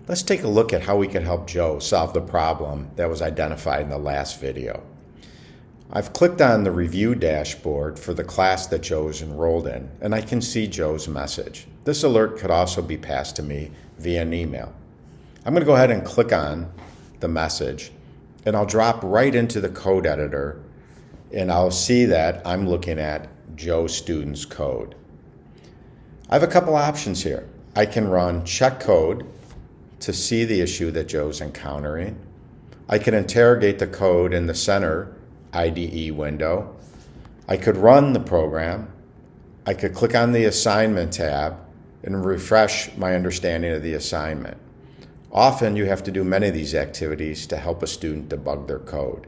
Let's take a look at how we can help Joe solve the problem that was identified in the last video. I've clicked on the review dashboard for the class that Joe is enrolled in, and I can see Joe's message. This alert could also be passed to me via an email. I'm going to go ahead and click on the message, and I'll drop right into the code editor, and I'll see that I'm looking at Joe's student's code. I have a couple options here. I can run check code to see the issue that Joe's encountering. I can interrogate the code in the center IDE window. I could run the program. I could click on the assignment tab and refresh my understanding of the assignment. Often you have to do many of these activities to help a student debug their code.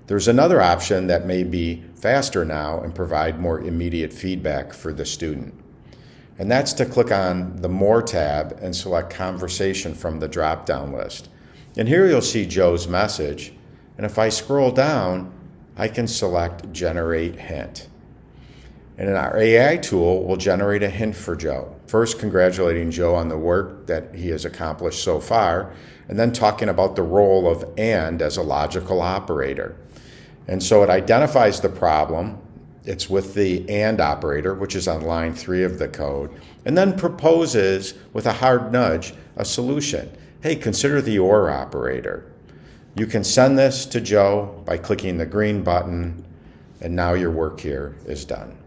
There's another option that may be faster now and provide more immediate feedback for the student. And that's to click on the More tab and select Conversation from the drop-down list. And here you'll see Joe's message. And if I scroll down, I can select Generate Hint. And our AI tool will generate a hint for Joe. First, congratulating Joe on the work that he has accomplished so far, and then talking about the role of AND as a logical operator. And so it identifies the problem. It's with the AND operator, which is on line 3 of the code, and then proposes, with a hard nudge, a solution. Hey, consider the OR operator. You can send this to Joe by clicking the green button, and now your work here is done.